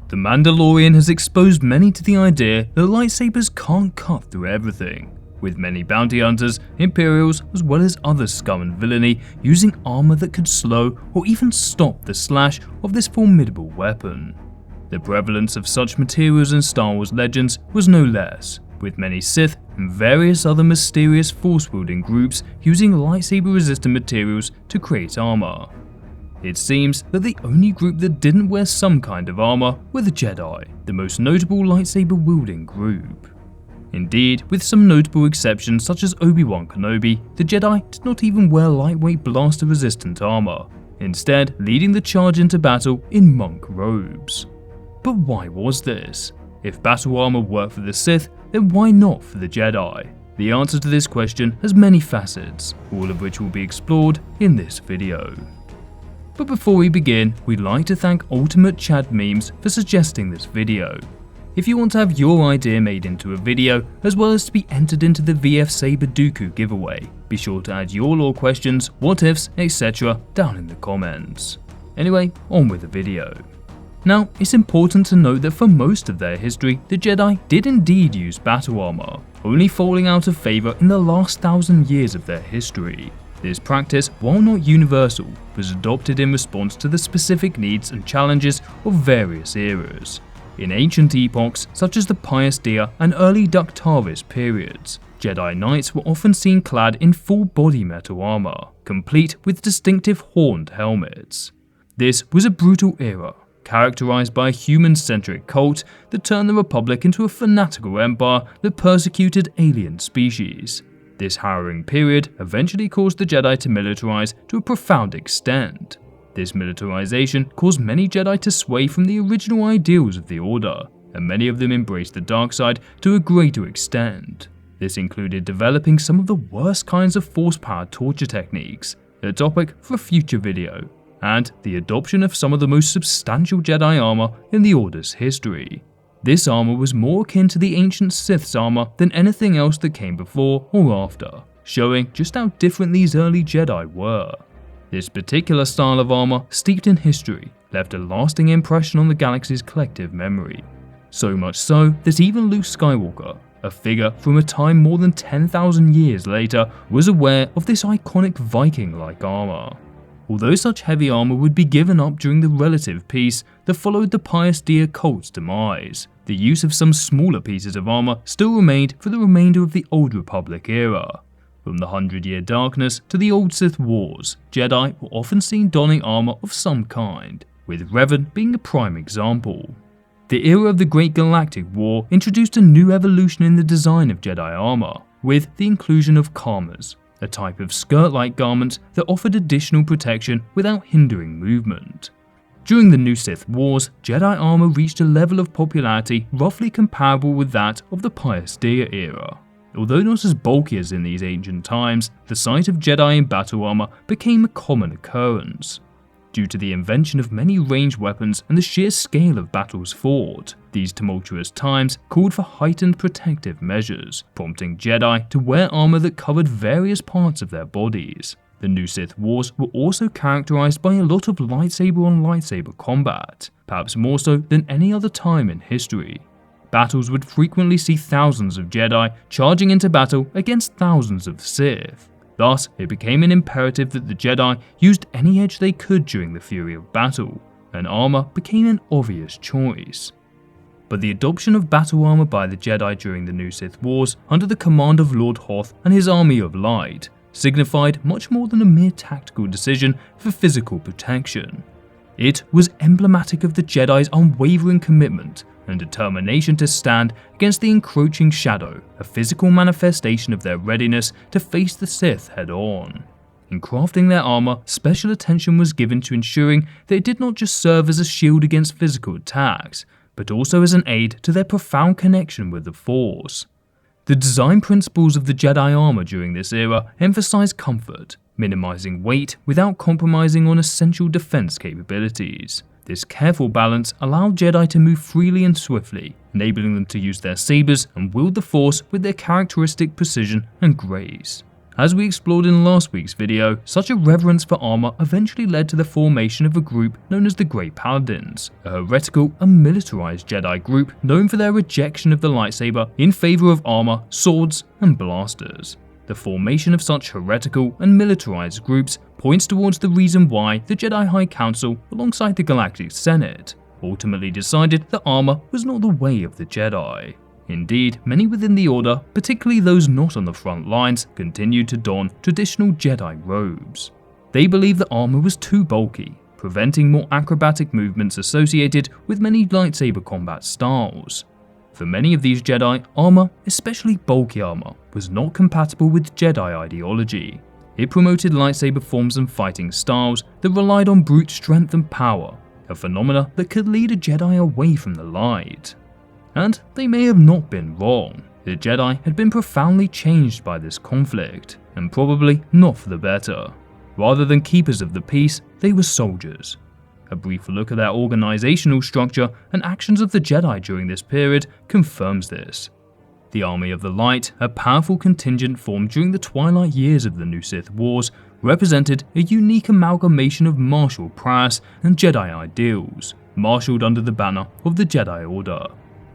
The Mandalorian has exposed many to the idea that lightsabers can't cut through everything, with many bounty hunters, imperials, as well as other scum and villainy using armour that could slow or even stop the slash of this formidable weapon. The prevalence of such materials in Star Wars legends was no less, with many Sith and various other mysterious force-wielding groups using lightsaber-resistant materials to create armour. It seems that the only group that didn't wear some kind of armour were the Jedi, the most notable lightsaber-wielding group. Indeed, with some notable exceptions such as Obi-Wan Kenobi, the Jedi did not even wear lightweight blaster-resistant armour, instead leading the charge into battle in monk robes. But why was this? If battle armour worked for the Sith, then why not for the Jedi? The answer to this question has many facets, all of which will be explored in this video. But before we begin, we'd like to thank Ultimate Chad Memes for suggesting this video. If you want to have your idea made into a video, as well as to be entered into the VF Saber Dooku giveaway, be sure to add your lore questions, what ifs, etc. down in the comments. Anyway, on with the video. Now, it's important to note that for most of their history, the Jedi did indeed use battle armor, only falling out of favor in the last 1,000 years of their history. This practice, while not universal, was adopted in response to the specific needs and challenges of various eras. In ancient epochs, such as the Pius Dia and early Ductavis periods, Jedi Knights were often seen clad in full body metal armor, complete with distinctive horned helmets. This was a brutal era, characterized by a human-centric cult that turned the Republic into a fanatical empire that persecuted alien species. This harrowing period eventually caused the Jedi to militarize to a profound extent. This militarization caused many Jedi to sway from the original ideals of the Order, and many of them embraced the dark side to a greater extent. This included developing some of the worst kinds of force-powered torture techniques, a topic for a future video, and the adoption of some of the most substantial Jedi armor in the Order's history. This armor was more akin to the ancient Sith's armor than anything else that came before or after, showing just how different these early Jedi were. This particular style of armor, steeped in history, left a lasting impression on the galaxy's collective memory. So much so that even Luke Skywalker, a figure from a time more than 10,000 years later, was aware of this iconic Viking-like armor. Although such heavy armor would be given up during the relative peace that followed the Pius Dia cult's demise, the use of some smaller pieces of armor still remained for the remainder of the Old Republic era. From the 100-Year Darkness to the Old Sith Wars, Jedi were often seen donning armor of some kind, with Revan being a prime example. The era of the Great Galactic War introduced a new evolution in the design of Jedi armor, with the inclusion of khamas, a type of skirt-like garment that offered additional protection without hindering movement. During the New Sith Wars, Jedi armor reached a level of popularity roughly comparable with that of the Pius Dia era. Although not as bulky as in these ancient times, the sight of Jedi in battle armor became a common occurrence. Due to the invention of many ranged weapons and the sheer scale of battles fought, these tumultuous times called for heightened protective measures, prompting Jedi to wear armor that covered various parts of their bodies. The New Sith Wars were also characterized by a lot of lightsaber-on-lightsaber combat, perhaps more so than any other time in history. Battles would frequently see thousands of Jedi charging into battle against thousands of Sith. Thus, it became an imperative that the Jedi used any edge they could during the fury of battle, and armor became an obvious choice. But the adoption of battle armor by the Jedi during the New Sith Wars, under the command of Lord Hoth and his Army of Light, signified much more than a mere tactical decision for physical protection. It was emblematic of the Jedi's unwavering commitment and determination to stand against the encroaching shadow, a physical manifestation of their readiness to face the Sith head-on. In crafting their armor, special attention was given to ensuring that it did not just serve as a shield against physical attacks, but also as an aid to their profound connection with the Force. The design principles of the Jedi armor during this era emphasized comfort, minimizing weight without compromising on essential defense capabilities. This careful balance allowed Jedi to move freely and swiftly, enabling them to use their sabers and wield the Force with their characteristic precision and grace. As we explored in last week's video, such a reverence for armour eventually led to the formation of a group known as the Great Paladins, a heretical and militarised Jedi group known for their rejection of the lightsaber in favour of armour, swords and blasters. The formation of such heretical and militarised groups points towards the reason why the Jedi High Council, alongside the Galactic Senate, ultimately decided that armour was not the way of the Jedi. Indeed, many within the Order, particularly those not on the front lines, continued to don traditional Jedi robes. They believed that armour was too bulky, preventing more acrobatic movements associated with many lightsaber combat styles. For many of these Jedi, armour, especially bulky armour, was not compatible with Jedi ideology. It promoted lightsaber forms and fighting styles that relied on brute strength and power, a phenomena that could lead a Jedi away from the light. And they may have not been wrong. The Jedi had been profoundly changed by this conflict, and probably not for the better. Rather than keepers of the peace, they were soldiers. A brief look at their organizational structure and actions of the Jedi during this period confirms this. The Army of the Light, a powerful contingent formed during the twilight years of the New Sith Wars, represented a unique amalgamation of martial prowess and Jedi ideals, marshaled under the banner of the Jedi Order.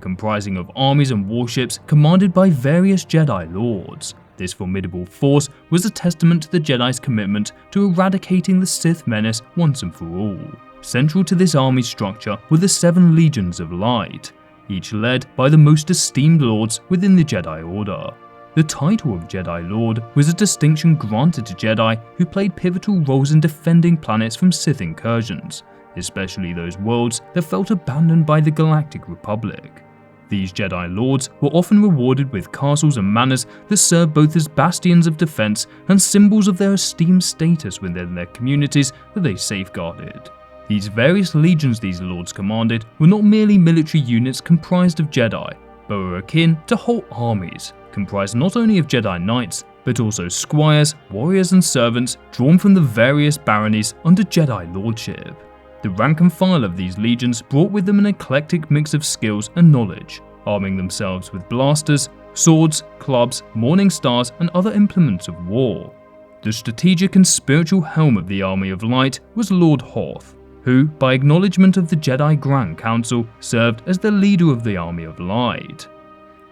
Comprising of armies and warships commanded by various Jedi Lords. This formidable force was a testament to the Jedi's commitment to eradicating the Sith menace once and for all. Central to this army structure were the 7 Legions of Light, each led by the most esteemed lords within the Jedi Order. The title of Jedi Lord was a distinction granted to Jedi who played pivotal roles in defending planets from Sith incursions, especially those worlds that felt abandoned by the Galactic Republic. These Jedi Lords were often rewarded with castles and manors that served both as bastions of defense and symbols of their esteemed status within their communities that they safeguarded. These various legions these lords commanded were not merely military units comprised of Jedi, but were akin to whole armies, comprised not only of Jedi Knights, but also squires, warriors and servants drawn from the various baronies under Jedi lordship. The rank and file of these legions brought with them an eclectic mix of skills and knowledge, arming themselves with blasters, swords, clubs, morning stars and other implements of war. The strategic and spiritual helm of the Army of Light was Lord Hoth, who, by acknowledgement of the Jedi Grand Council, served as the leader of the Army of Light.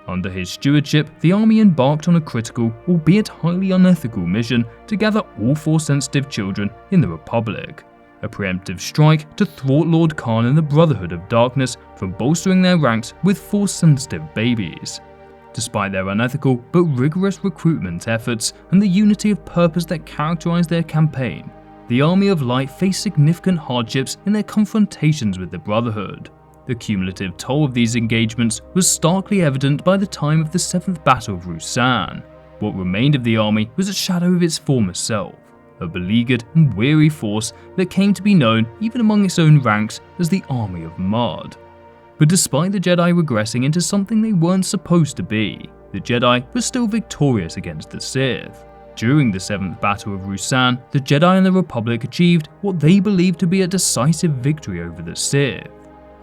Under his stewardship, the army embarked on a critical, albeit highly unethical mission to gather all Force-sensitive children in the Republic. A preemptive strike to thwart Lord Khan and the Brotherhood of Darkness from bolstering their ranks with Force-sensitive babies. Despite their unethical but rigorous recruitment efforts and the unity of purpose that characterized their campaign, the Army of Light faced significant hardships in their confrontations with the Brotherhood. The cumulative toll of these engagements was starkly evident by the time of the 7th Battle of Ruusan. What remained of the army was a shadow of its former self, a beleaguered and weary force that came to be known even among its own ranks as the Army of Mud. But despite the Jedi regressing into something they weren't supposed to be, the Jedi were still victorious against the Sith. During the 7th Battle of Ruusan, the Jedi and the Republic achieved what they believed to be a decisive victory over the Sith.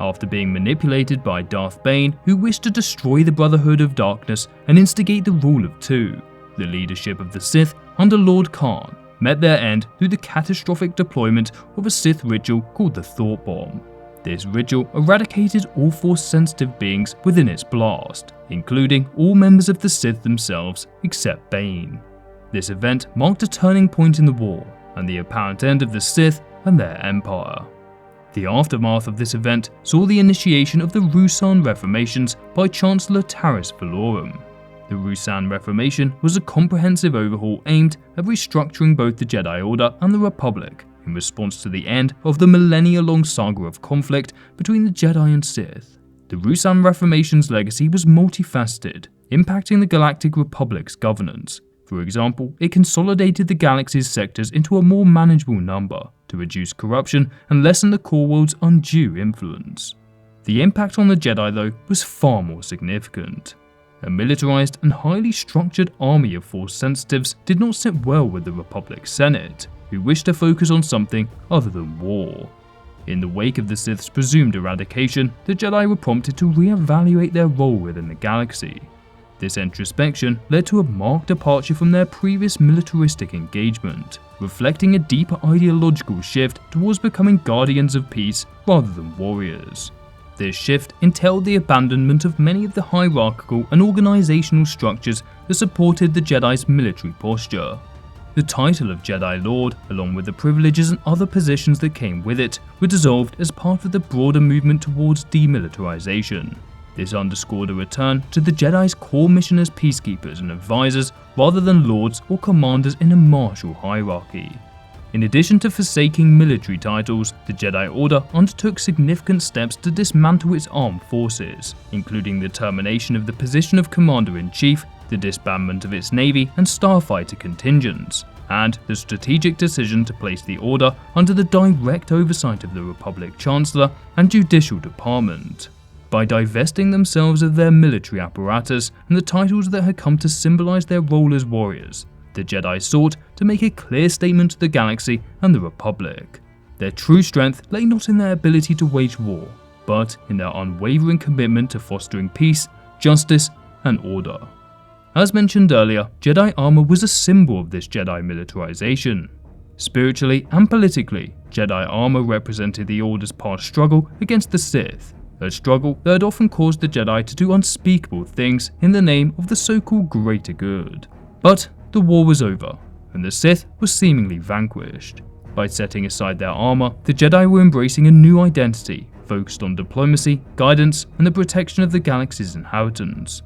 After being manipulated by Darth Bane, who wished to destroy the Brotherhood of Darkness and instigate the Rule of Two, the leadership of the Sith under Lord Khan met their end through the catastrophic deployment of a Sith ritual called the Thought Bomb. This ritual eradicated all Force-sensitive beings within its blast, including all members of the Sith themselves except Bane. This event marked a turning point in the war and the apparent end of the Sith and their empire. The aftermath of this event saw the initiation of the Ruusan Reformations by Chancellor Taris Valorum. The Ruusan Reformation was a comprehensive overhaul aimed at restructuring both the Jedi Order and the Republic in response to the end of the millennia-long saga of conflict between the Jedi and Sith. The Ruusan Reformation's legacy was multifaceted, impacting the Galactic Republic's governance. For example, it consolidated the galaxy's sectors into a more manageable number to reduce corruption and lessen the core world's undue influence. The impact on the Jedi, though, was far more significant. A militarized and highly structured army of Force-sensitives did not sit well with the Republic Senate, who wished to focus on something other than war. In the wake of the Sith's presumed eradication, the Jedi were prompted to re-evaluate their role within the galaxy. This introspection led to a marked departure from their previous militaristic engagement, reflecting a deeper ideological shift towards becoming guardians of peace rather than warriors. This shift entailed the abandonment of many of the hierarchical and organizational structures that supported the Jedi's military posture. The title of Jedi Lord, along with the privileges and other positions that came with it, were dissolved as part of the broader movement towards demilitarization. This underscored a return to the Jedi's core mission as peacekeepers and advisors rather than lords or commanders in a martial hierarchy. In addition to forsaking military titles, the Jedi Order undertook significant steps to dismantle its armed forces, including the termination of the position of Commander-in-Chief, the disbandment of its Navy and starfighter contingents, and the strategic decision to place the Order under the direct oversight of the Republic Chancellor and Judicial Department. By divesting themselves of their military apparatus and the titles that had come to symbolize their role as warriors, the Jedi sought to make a clear statement to the galaxy and the Republic. Their true strength lay not in their ability to wage war, but in their unwavering commitment to fostering peace, justice, and order. As mentioned earlier, Jedi armour was a symbol of this Jedi militarization. Spiritually and politically, Jedi armour represented the Order's past struggle against the Sith, a struggle that had often caused the Jedi to do unspeakable things in the name of the so-called greater good. But the war was over, and the Sith were seemingly vanquished. By setting aside their armour, the Jedi were embracing a new identity, focused on diplomacy, guidance, and the protection of the galaxy's inhabitants.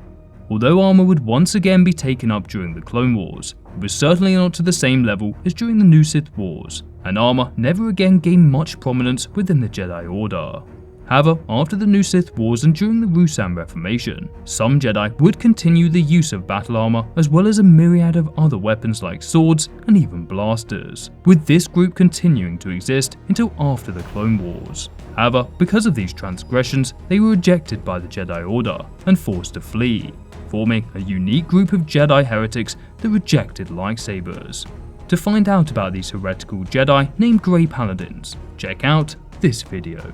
Although armour would once again be taken up during the Clone Wars, it was certainly not to the same level as during the New Sith Wars, and armour never again gained much prominence within the Jedi Order. However, after the New Sith Wars and during the Ruusan Reformation, some Jedi would continue the use of battle armour as well as a myriad of other weapons like swords and even blasters, with this group continuing to exist until after the Clone Wars. However, because of these transgressions, they were rejected by the Jedi Order and forced to flee, forming a unique group of Jedi heretics that rejected lightsabers. To find out about these heretical Jedi named Great Paladins, check out this video.